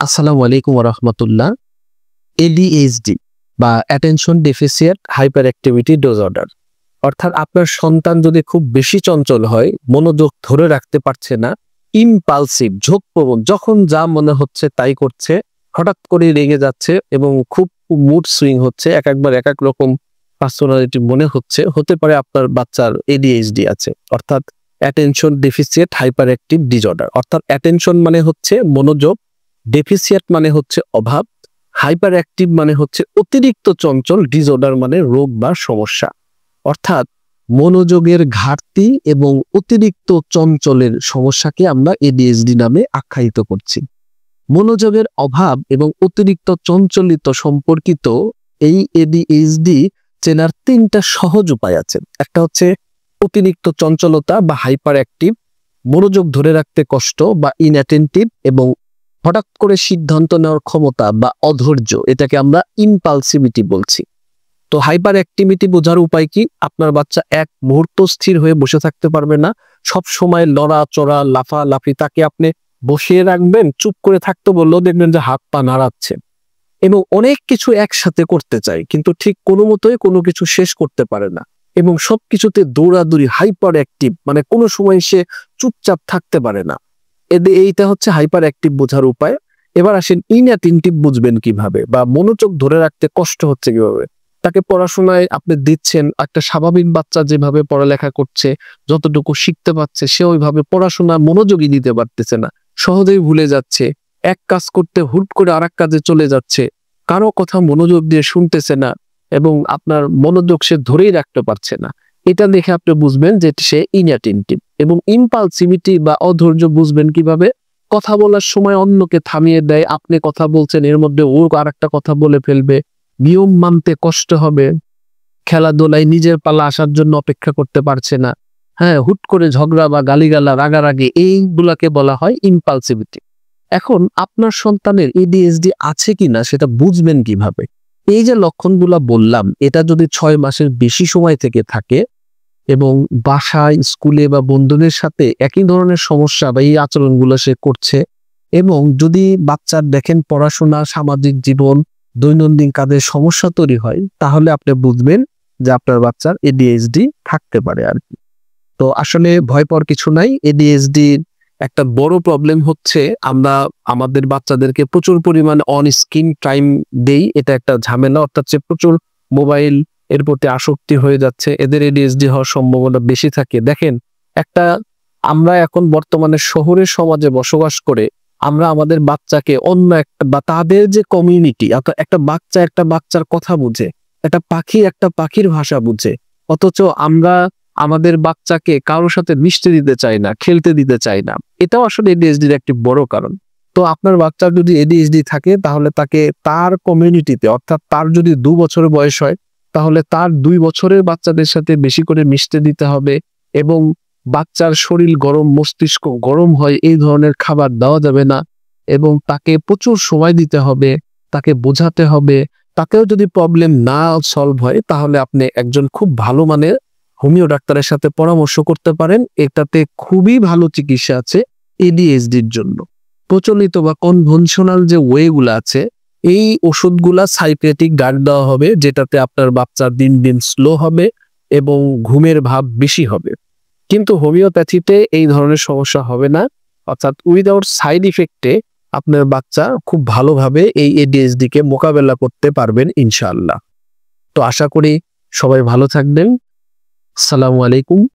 আসসালামু আলাইকুম রহমতুল্লাহ। এডিএইচডি বা অ্যাটেনশন ডেফিসিয়েট হাইপার অ্যাক্টিভিটি ডিসঅর্ডার, অর্থাৎ আপনার সন্তান যদি খুব বেশি চঞ্চল হয়, মনোযোগ ধরে রাখতে পারছে না, ইমপালসিভ ঝোঁকপ্রবণ, যখন যা মনে হচ্ছে তাই করছে, হঠাৎ করে রেগে যাচ্ছে এবং খুব মুড সুইং হচ্ছে, একবার এক এক রকম পার্সোনালিটি মনে হতে পারে আপনার বাচ্চার এডিএইচডি আছে, অর্থাৎ অ্যাটেনশন ডেফিসিয়েট হাইপার অ্যাক্টিভ ডিসঅর্ডার। অর্থাৎ অ্যাটেনশন মানে হচ্ছে মনোযোগ, ডেফিসিয়েট মানে হচ্ছে অভাব, হাইপার অ্যাক্টিভ মানে হচ্ছে অতিরিক্ত চঞ্চল, ডিসঅর্ডার মানে রোগ বা সমস্যা। অর্থাৎ মনোযোগের ঘাটতি এবং অতিরিক্ত চঞ্চলের সমস্যাকে আমরা এডিএইচডি নামে আখ্যায়িত করছি। মনোযোগের অভাব এবং অতিরিক্ত চঞ্চলিত সম্পর্কিত এই এডিএইচডি চেনার তিনটা সহজ উপায় আছে। একটা হচ্ছে অতিরিক্ত চঞ্চলতা বা হাইপার অ্যাক্টিভ, মনোযোগ ধরে রাখতে কষ্ট বা ইনঅ্যাটেন্টিভ, এবং হঠাৎ করে সিদ্ধান্ত নেওয়ার ক্ষমতা বা অধৈর্য, এটাকে আমরা ইম্পালসিভিটি বলছি। তো হাইপার অ্যাক্টিভিটি বোঝার উপায় কি? আপনার বাচ্চা এক মুহূর্ত স্থির হয়ে বসে থাকতে পারবে না, সব সময় লড়াচড়া লাফালাফি। তাকে আপনি বসিয়ে রাখবেন, চুপ করে থাকতে বললেও দেখবেন যে হাত পা নাড়াচ্ছে এবং অনেক কিছু একসাথে করতে চায়, কিন্তু ঠিক কোনো মতোই কোনো কিছু শেষ করতে পারে না এবং সবকিছুতে দৌড়াদৌড়ি, হাইপার অ্যাক্টিভ, মানে কোনো সময় সে চুপচাপ থাকতে পারে না। এইটা হচ্ছে হাইপার অ্যাক্টিভ বোঝার উপায়। এবার আসেন ইনঅ্যাটেন্টিভ বুঝবেন কিভাবে, বা মনোযোগ ধরে রাখতে কষ্ট হচ্ছে কিভাবে। তাকে পড়াশোনায় আপনি দিচ্ছেন, একটা স্বাভাবিক বাচ্চা যেভাবে পড়ালেখা করছে, যতটুকু শিখতে পারছে, সে ওইভাবে পড়াশোনা মনোযোগী দিতে পারতেছে না, সহজেই ভুলে যাচ্ছে, এক কাজ করতে হুট করে আরেক কাজে চলে যাচ্ছে, কারো কথা মনোযোগ দিয়ে শুনতেছে না এবং আপনার মনোযোগ সে ধরেই রাখতে পারছে না। এটা দেখে আপনি বুঝবেন যে সে ইনঅ্যাটেন্টিভ। এবং ইম্পালসিভিটি বা অধৈর্য বুঝবেন কিভাবে? কথা বলার সময় অন্যকে থামিয়ে দেয়, আপনি কথা বলছেন এর মধ্যে ও আরেকটা কথা বলে ফেলবে, নিয়ম মানতে কষ্ট হবে, খেলাধুলায় নিজের পালা আসার জন্য অপেক্ষা করতে পারছে না, হ্যাঁ, হুট করে ঝগড়া বা গালিগালা, রাগারাগি, এইগুলাকে বলা হয় ইম্পালসিভিটি। এখন আপনার সন্তানের এডিএইচডি আছে কিনা সেটা বুঝবেন কিভাবে? এই যে লক্ষণগুলা বললাম, এটা যদি 6 মাসের বেশি সময় থেকে থাকে এবং বাসায়, স্কুলে বা বন্ধুদের সাথে একই ধরনের সমস্যা বা এই আচরণগুলো সে করছে, এবং যদি বাচ্চার দেখেন পড়াশোনা, সামাজিক জীবন, দৈনন্দিন কাজের সমস্যা তৈরি হয়, তাহলে আপনি বুঝবেন যে আপনার বাচ্চার এডিএইচডি থাকতে পারে আর কি। তো আসলে ভয় পাওয়ার কিছু নাই। এডিএইচডি একটা বড় প্রবলেম হচ্ছে আমরা আমাদের বাচ্চাদেরকে প্রচুর পরিমাণে অন স্ক্রিন টাইম দেই, এটা একটা ঝামেলা। অর্থাৎ যে প্রচুর মোবাইল এর প্রতি আসক্তি হয়ে যাচ্ছে, এদের এডিএইচডি হওয়ার সম্ভাবনা বেশি থাকে। দেখেন, আমরা এখন বর্তমানে শহরের সমাজে বসবাস করে আমরা আমাদের বাচ্চাকে অন্য একটা বা তাদের যে কমিউনিটি, অর্থাৎ একটা বাচ্চার কথা বুঝে, একটা পাখির ভাষা বুঝে, অথচ আমরা আমাদের বাচ্চাকে কারোর সাথে মিশতে দিতে চাই না, খেলতে দিতে চাই না। এটাও আসলে এডিএইচডির একটি বড় কারণ। তো আপনার বাচ্চার যদি এডিএইচডি থাকে, তাহলে তাকে তার কমিউনিটিতে, অর্থাৎ তার যদি 2 বছরের বয়স হয়, তাহলে তার 2 বছরের বাচ্চাদের সাথে বেশি করে মিশতে দিতে হবে, এবং বাচ্চার শরীর গরম, মস্তিষ্ক গরম হয়, এই ধরনের খাবার দেওয়া যাবে না, এবং তাকে প্রচুর সময় দিতে হবে, তাকে বোঝাতে হবে। তাতেও যদি প্রবলেম না সলভ হয়, তাহলে আপনি একজন খুব ভালো মানের হোমিও ডাক্তারের সাথে পরামর্শ করতে পারেন। এটাতে খুবই ভালো চিকিৎসা আছে এডিএইচডির জন্য। প্রচলিত বা কনভেনশনাল যে ওয়েগুলো আছে, এই ওষুধগুলা সাইকিয়াট্রিক গাইড দেওয়া হবে, যেটাতে আপনার বাচ্চা দিন দিন স্লো হবে এবং ঘুমের ভাব বেশি হবে। কিন্তু হোমিওপ্যাথিতে এই ধরনের সমস্যা হবে না, অর্থাৎ উইদাউট সাইড ইফেক্টে আপনার বাচ্চা খুব ভালোভাবে এই এডিএইচডি কে মোকাবেলা করতে পারবেন ইনশাআল্লাহ। তো আশা করি সবাই ভালো থাকবেন। আসসালামু আলাইকুম।